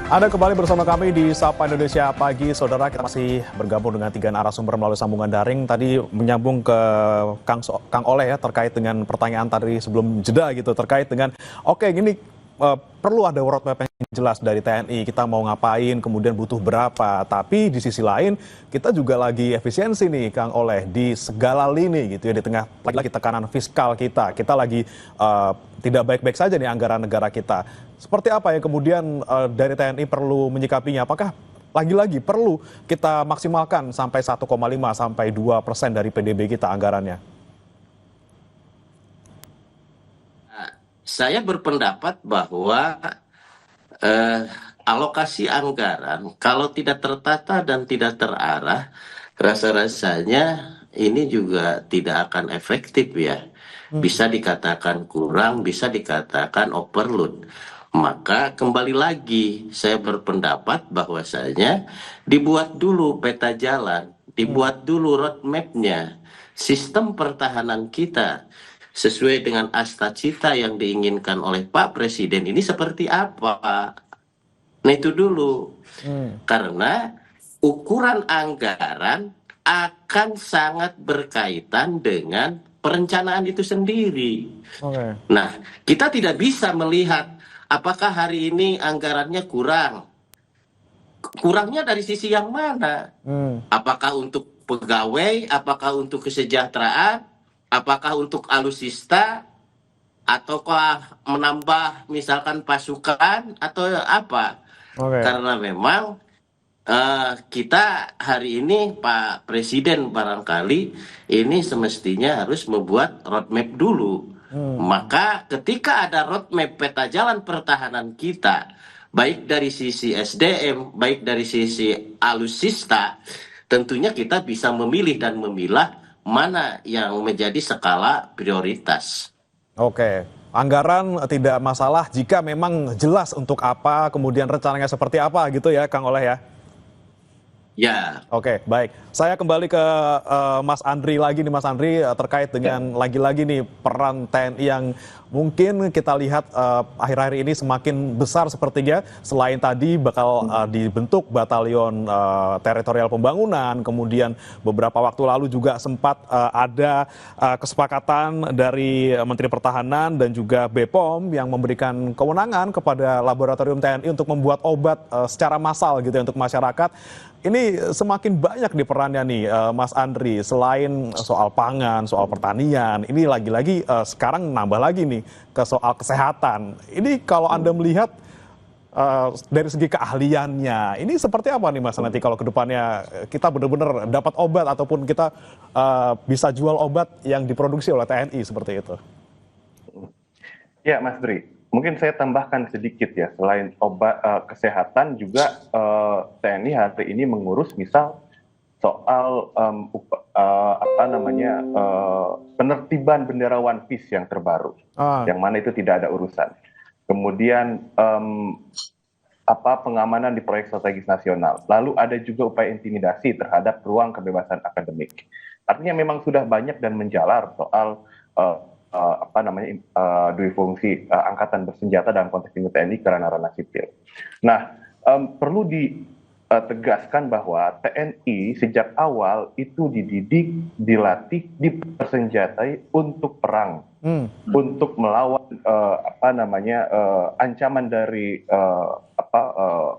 Anda kembali bersama kami di Sapa Indonesia Pagi, Saudara. Kita masih bergabung dengan 3 narasumber melalui sambungan daring. Tadi menyambung ke Kang Oleh ya, terkait dengan pertanyaan tadi sebelum jeda gitu, terkait dengan, oke gini, perlu ada roadmap yang jelas dari TNI, kita mau ngapain, kemudian butuh berapa. Tapi di sisi lain, kita juga lagi efisiensi nih, Kang Oleh, di segala lini gitu ya, di tengah lagi-lagi tekanan fiskal kita. Kita lagi tidak baik-baik saja nih anggaran negara kita. Seperti apa yang kemudian dari TNI perlu menyikapinya? Apakah lagi-lagi perlu kita maksimalkan sampai 1,5 sampai 2% dari PDB kita anggarannya? Saya berpendapat bahwa eh, alokasi anggaran kalau tidak tertata dan tidak terarah, rasa-rasanya ini juga tidak akan efektif ya. Bisa dikatakan kurang, bisa dikatakan overload. Maka kembali lagi saya berpendapat bahwasanya dibuat dulu peta jalan, dibuat dulu roadmap-nya, sistem pertahanan kita sesuai dengan cita yang diinginkan oleh Pak Presiden ini seperti apa. Nah itu dulu, Hmm, karena ukuran anggaran akan sangat berkaitan dengan perencanaan itu sendiri. oke. Nah, kita tidak bisa melihat apakah hari ini anggarannya kurang. Kurangnya dari sisi yang mana? Hmm, Apakah untuk pegawai, apakah untuk kesejahteraan, apakah untuk alutsista, ataukah menambah misalkan pasukan atau apa? oke. Karena memang kita hari ini Pak Presiden barangkali ini semestinya harus membuat roadmap dulu. Hmm. Maka ketika ada roadmap peta jalan pertahanan kita, baik dari sisi SDM, baik dari sisi alutsista, tentunya kita bisa memilih dan memilah mana yang menjadi skala prioritas. Oke, anggaran tidak masalah jika memang jelas untuk apa, kemudian rencananya seperti apa gitu ya, Kang Oleh ya. Ya, Oke, baik. Saya kembali ke Mas Andri lagi nih, Mas Andri, terkait dengan lagi-lagi nih peran TNI yang mungkin kita lihat akhir-akhir ini semakin besar sepertinya. Selain tadi bakal dibentuk batalion teritorial pembangunan, kemudian beberapa waktu lalu juga sempat ada kesepakatan dari Menteri Pertahanan dan juga BPOM yang memberikan kewenangan kepada laboratorium TNI untuk membuat obat secara massal gitu ya untuk masyarakat. Ini semakin banyak di perannya nih, Mas Andri. Selain soal pangan, soal pertanian, ini lagi-lagi sekarang nambah lagi nih ke soal kesehatan. Ini kalau Anda melihat dari segi keahliannya, ini seperti apa nih Mas nanti kalau kedepannya kita benar-benar dapat obat ataupun kita bisa jual obat yang diproduksi oleh TNI seperti itu? Ya, Mas Dri, mungkin saya tambahkan sedikit ya, selain obat kesehatan juga TNI hari ini mengurus misal soal apa namanya penertiban bendera One Piece yang terbaru, Ah, yang mana itu tidak ada urusan. Kemudian apa pengamanan di proyek strategis nasional. Lalu ada juga upaya intimidasi terhadap ruang kebebasan akademik. Artinya memang sudah banyak dan menjalar soal apa namanya dui fungsi angkatan bersenjata dalam konteks ini TNI ke ranah sipil. Nah, perlu ditegaskan bahwa TNI sejak awal itu dididik, dilatih, dipersenjatai untuk perang, untuk melawan apa namanya ancaman dari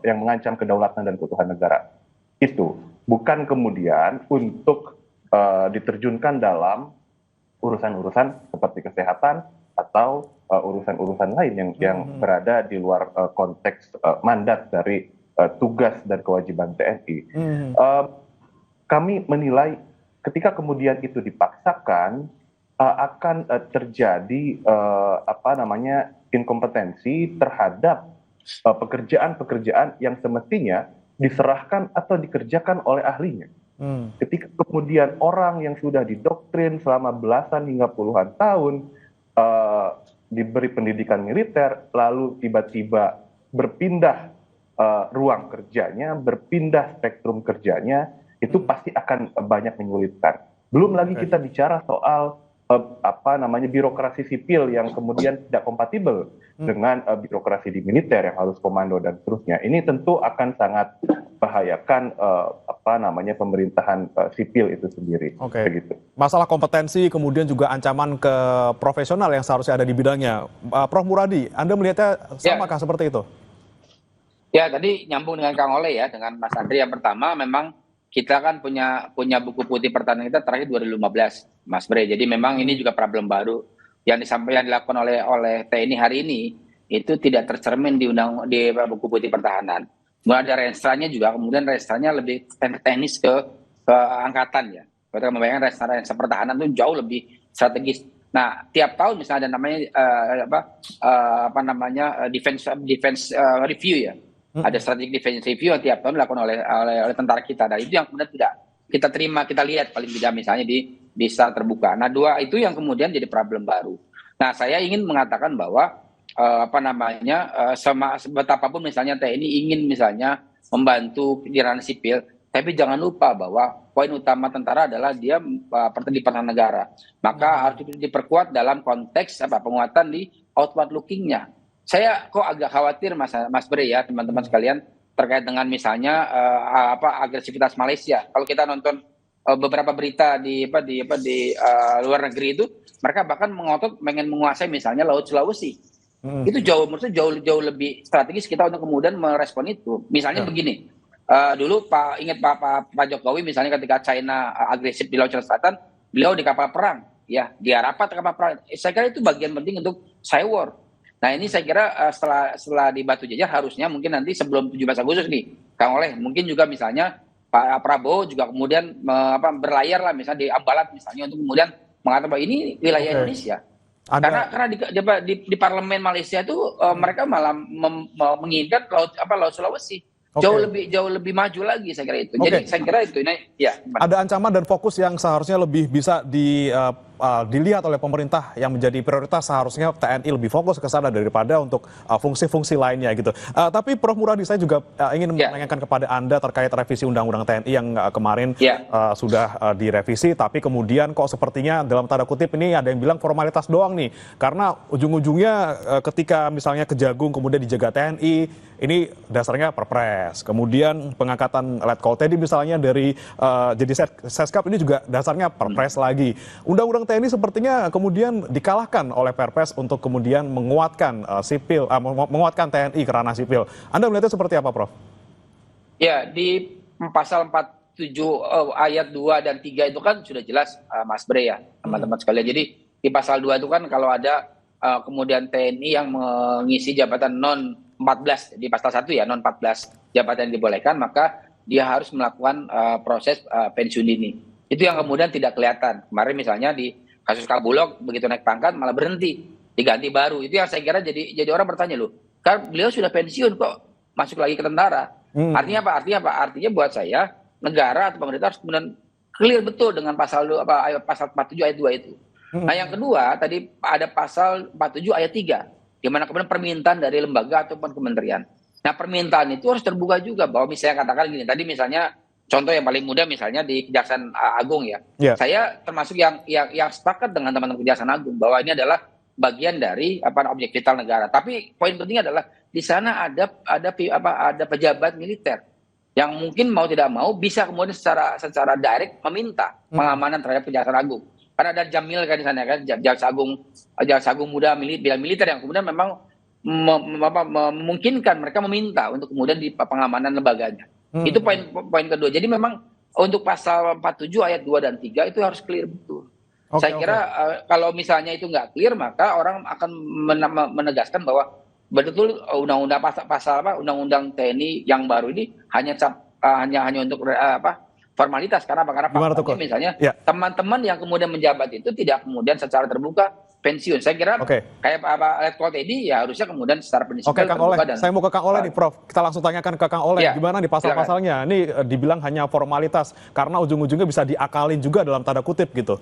yang mengancam kedaulatan dan keutuhan negara. Itu bukan kemudian untuk diterjunkan dalam urusan-urusan seperti kesehatan atau urusan-urusan lain yang berada di luar konteks mandat dari tugas dan kewajiban TNI. hmm, Kami menilai ketika kemudian itu dipaksakan akan terjadi apa namanya inkompetensi terhadap pekerjaan-pekerjaan yang semestinya diserahkan atau dikerjakan oleh ahlinya. hmm, Ketika kemudian orang yang sudah didoktrin selama belasan hingga puluhan tahun eh, diberi pendidikan militer, lalu tiba-tiba berpindah ruang kerjanya, berpindah spektrum kerjanya, itu pasti akan banyak menyulitkan. Belum lagi oke. kita bicara soal birokrasi sipil yang kemudian tidak kompatibel dengan birokrasi di militer yang harus komando dan seterusnya. Ini tentu akan sangat bahayakan pemerintahan sipil itu sendiri. Oke. Begitu. Masalah kompetensi kemudian juga ancaman ke profesional yang seharusnya ada di bidangnya. Prof. Muradi, Anda melihatnya samakah seperti itu? Ya, tadi nyambung dengan Kang Oleh ya, dengan Mas Andri. Yang pertama memang kita kan punya buku putih pertahanan kita terakhir 2015, Mas Bre. Jadi memang ini juga problem baru yang dilakukan oleh TNI hari ini itu tidak tercermin di buku putih pertahanan. Kemudian ada renstranya juga, kemudian renstranya lebih teknis ke angkatan ya. Kita membayangkan renstra pertahanan itu jauh lebih strategis. Nah, tiap tahun misalnya ada namanya defense review ya. Ada strategic defense review yang tiap tahun dilakukan oleh tentara kita. Dan itu yang kemudian tidak kita terima, kita lihat paling tidak misalnya di secara terbuka. Nah, dua itu yang kemudian jadi problem baru. Nah, saya ingin mengatakan bahwa betapapun misalnya TNI ingin misalnya membantu di ranah sipil, tapi jangan lupa bahwa poin utama tentara adalah dia di pertahanan negara. Maka harus diperkuat dalam konteks penguatan di outward looking-nya. Saya kok agak khawatir Mas Bre ya, teman-teman sekalian, terkait dengan misalnya agresivitas Malaysia. Kalau kita nonton beberapa berita di luar negeri itu, mereka bahkan mengotot pengen menguasai misalnya Laut Sulawesi. Itu menurut saya jauh lebih strategis kita untuk kemudian merespon itu. Misalnya begini, dulu Pak Jokowi misalnya ketika China agresif di Laut Cina Selatan, beliau di kapal perang, ya dia rapat kapal perang. Saya kira itu bagian penting untuk cyber. Nah ini saya kira setelah di Batu Jajar harusnya mungkin nanti sebelum 17 Agustus nih, Kang Oleh, mungkin juga misalnya Pak Prabowo juga kemudian berlayar lah misalnya di Ambalat misalnya untuk kemudian mengatakan bahwa ini wilayah Indonesia. Karena di parlemen Malaysia itu mereka malah menginginkan Laut Sulawesi. Jauh lebih maju lagi saya kira itu. Jadi saya kira itu ya. Ada ancaman dan fokus yang seharusnya lebih bisa dilihat oleh pemerintah yang menjadi prioritas, seharusnya TNI lebih fokus ke sana daripada untuk fungsi-fungsi lainnya gitu. Tapi Prof. Muradi, saya juga ingin menanyakan kepada Anda terkait revisi Undang-Undang TNI yang kemarin sudah direvisi, tapi kemudian kok sepertinya dalam tanda kutip ini ada yang bilang formalitas doang nih, karena ujung-ujungnya ketika misalnya Kejagung kemudian dijaga TNI, ini dasarnya Perpres, kemudian pengangkatan Letkol Teddy misalnya dari jadi Seskap ini juga dasarnya Perpres lagi. Undang-Undang TNI sepertinya kemudian dikalahkan oleh Perpres untuk kemudian menguatkan menguatkan TNI ke ranah sipil. Anda melihatnya seperti apa, Prof? Ya, di pasal 47 ayat 2 dan 3 itu kan sudah jelas, Mas Bre ya, teman-teman sekalian. Jadi di pasal 2 itu kan kalau ada kemudian TNI yang mengisi jabatan non 14 di pasal 1 ya, non 14 jabatan yang dibolehkan, maka dia harus melakukan proses pensiun dini. Itu yang kemudian tidak kelihatan. Kemarin misalnya di kasus Kabulok begitu naik pangkat malah berhenti, diganti baru. Itu yang saya kira jadi orang bertanya loh, kan beliau sudah pensiun kok masuk lagi ke tentara. Artinya apa? Artinya buat saya negara atau pemerintah harus kemudian clear betul dengan pasal 47 ayat 2 itu. Nah, yang kedua tadi ada pasal 47 ayat 3 di mana kemudian permintaan dari lembaga ataupun kementerian. Nah, permintaan itu harus terbuka juga, bahwa misalnya katakan gini, tadi misalnya contoh yang paling mudah misalnya di Kejaksaan Agung ya. Saya termasuk yang sepakat dengan teman-teman Kejaksaan Agung bahwa ini adalah bagian dari objek vital negara. Tapi poin penting adalah di sana ada pejabat militer yang mungkin mau tidak mau bisa kemudian secara direct meminta pengamanan terhadap Kejaksaan Agung. Karena ada Jamil kan di sana kan, Jaksa Agung Muda militer yang kemudian memang memungkinkan mereka meminta untuk kemudian di pengamanan lembaganya. Itu poin kedua. Jadi memang untuk pasal 47 ayat 2 dan 3 itu harus clear betul. Saya kira kalau misalnya itu nggak clear, maka orang akan menegaskan bahwa betul undang-undang undang-undang TNI yang baru ini hanya untuk formalitas. Karena misalnya teman-teman yang kemudian menjabat itu tidak kemudian secara terbuka pensiun. Saya kira kayak Letkol Teddy ya harusnya kemudian secara pensiun Kang Oleh, saya mau ke Kang Oleh nih, Prof. Kita langsung tanyakan ke Kang Oleh, gimana nih pasal-pasalnya? Ini dibilang hanya formalitas karena ujung-ujungnya bisa diakalin juga dalam tanda kutip gitu.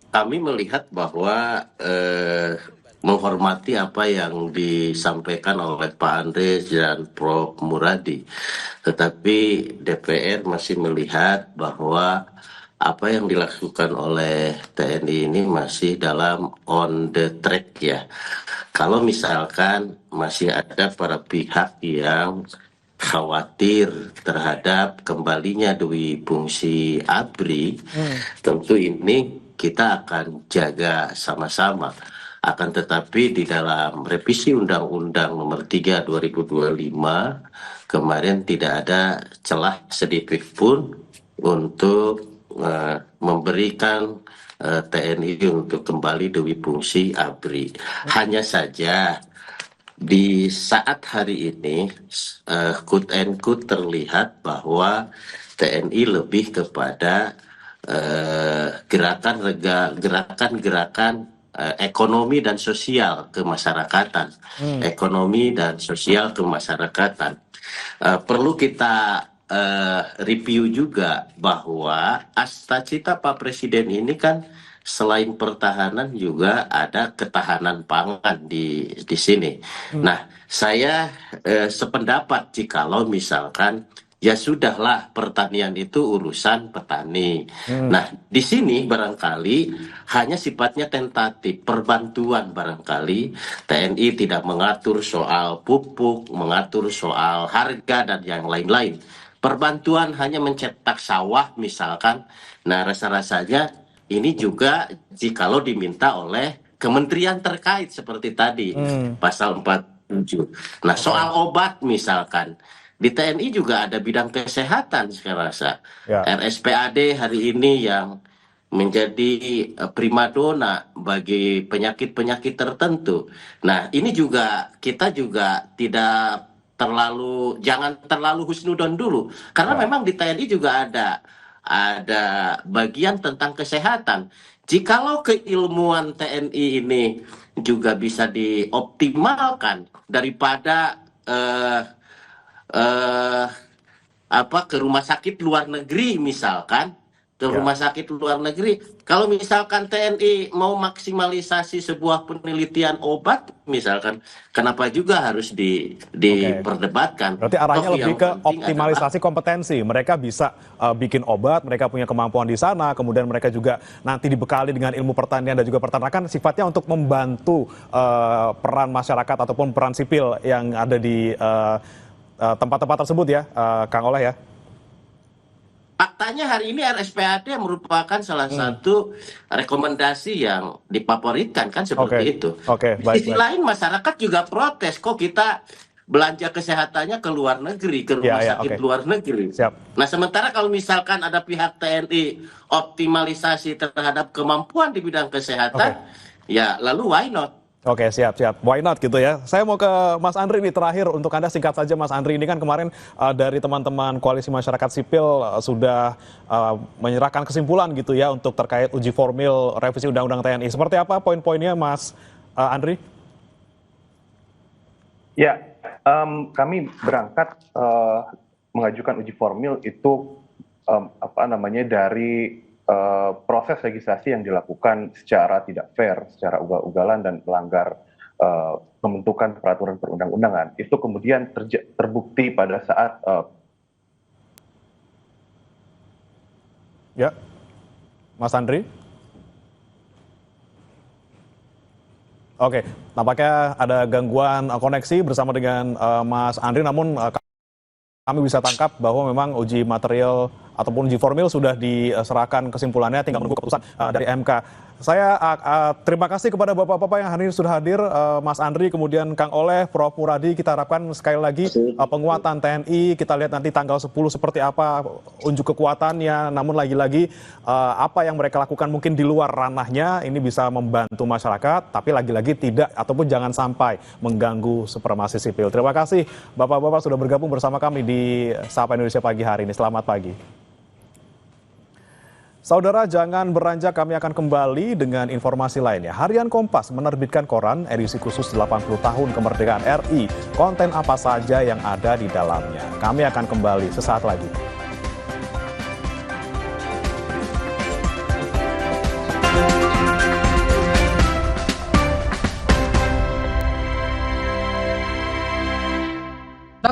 Kami melihat bahwa menghormati apa yang disampaikan oleh Pak Andreas dan Prof. Muradi. Tetapi DPR masih melihat bahwa apa yang dilakukan oleh TNI ini masih dalam on the track ya. Kalau misalkan masih ada para pihak yang khawatir terhadap kembalinya Dewi Fungsi ABRI, tentu ini kita akan jaga sama-sama. Akan tetapi di dalam revisi Undang-Undang Nomor 3 2025 kemarin tidak ada celah sedikit pun untuk memberikan TNI untuk kembali Dewi Fungsi ABRI. Hanya saja di saat hari ini quote and quote terlihat bahwa TNI lebih kepada gerakan-gerakan ekonomi dan sosial kemasyarakatan, ekonomi dan sosial kemasyarakatan. Perlu kita review juga bahwa cita Pak Presiden ini kan selain pertahanan juga ada ketahanan pangan di sini. Nah, saya sependapat jikalau misalkan ya sudahlah pertanian itu urusan petani. Nah, di sini barangkali hanya sifatnya tentatif, perbantuan barangkali TNI tidak mengatur soal pupuk, mengatur soal harga dan yang lain-lain. Perbantuan hanya mencetak sawah misalkan. Nah, rasa-rasanya ini juga jikalau diminta oleh kementerian terkait seperti tadi pasal 47. Nah, soal obat misalkan di TNI juga ada bidang kesehatan saya rasa. RSPAD hari ini yang menjadi primadona bagi penyakit-penyakit tertentu. Nah, ini juga kita juga jangan terlalu husnudon dulu karena memang di TNI juga ada bagian tentang kesehatan. Jikalau keilmuan TNI ini juga bisa dioptimalkan daripada ke rumah sakit luar negeri misalkan, rumah sakit luar negeri. Kalau misalkan TNI mau maksimalisasi sebuah penelitian obat misalkan, kenapa juga harus diperdebatkan? Berarti arahnya lebih ke optimalisasi kompetensi. Mereka bisa bikin obat, mereka punya kemampuan di sana, kemudian mereka juga nanti dibekali dengan ilmu pertanian dan juga peternakan, sifatnya untuk membantu peran masyarakat ataupun peran sipil yang ada di tempat-tempat tersebut ya, Kang Oleh ya. Faktanya hari ini RSPAD merupakan salah satu rekomendasi yang difavoritkan kan seperti itu. Di sisi lain masyarakat juga protes, kok kita belanja kesehatannya ke luar negeri, ke rumah sakit luar negeri. Nah, sementara kalau misalkan ada pihak TNI optimalisasi terhadap kemampuan di bidang kesehatan, ya lalu why not? Oke, siap. Why not gitu ya. Saya mau ke Mas Andri nih terakhir untuk Anda singkat saja Mas Andri. Ini kan kemarin dari teman-teman Koalisi Masyarakat Sipil sudah menyerahkan kesimpulan gitu ya untuk terkait uji formil revisi Undang-Undang TNI. Seperti apa poin-poinnya Mas Andri? Ya, kami berangkat mengajukan uji formil itu dari proses legislasi yang dilakukan secara tidak fair, secara ugal-ugalan dan melanggar pembentukan peraturan perundang-undangan. Itu kemudian terbukti pada saat ya, Mas Andri. Oke, nampaknya ada gangguan koneksi bersama dengan Mas Andri, namun kami bisa tangkap bahwa memang uji material ataupun uji formil sudah diserahkan kesimpulannya, tinggal menunggu keputusan dari MK. Saya terima kasih kepada Bapak-Bapak yang hari ini sudah hadir, Mas Andri, kemudian Kang Oleh, Prof. Muradi. Kita harapkan sekali lagi penguatan TNI, kita lihat nanti tanggal 10 seperti apa unjuk kekuatannya, namun lagi-lagi apa yang mereka lakukan mungkin di luar ranahnya, ini bisa membantu masyarakat, tapi lagi-lagi tidak ataupun jangan sampai mengganggu supremasi sipil. Terima kasih Bapak-Bapak sudah bergabung bersama kami di Sapa Indonesia Pagi hari ini. Selamat pagi. Saudara, jangan beranjak, kami akan kembali dengan informasi lainnya. Harian Kompas menerbitkan koran edisi khusus 80 tahun kemerdekaan RI. Konten apa saja yang ada di dalamnya? Kami akan kembali sesaat lagi.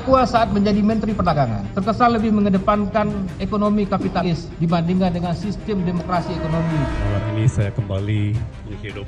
terdakwa saat menjadi Menteri Perdagangan terkesan lebih mengedepankan ekonomi kapitalis dibandingkan dengan sistem demokrasi ekonomi. Malam ini saya kembali menghidup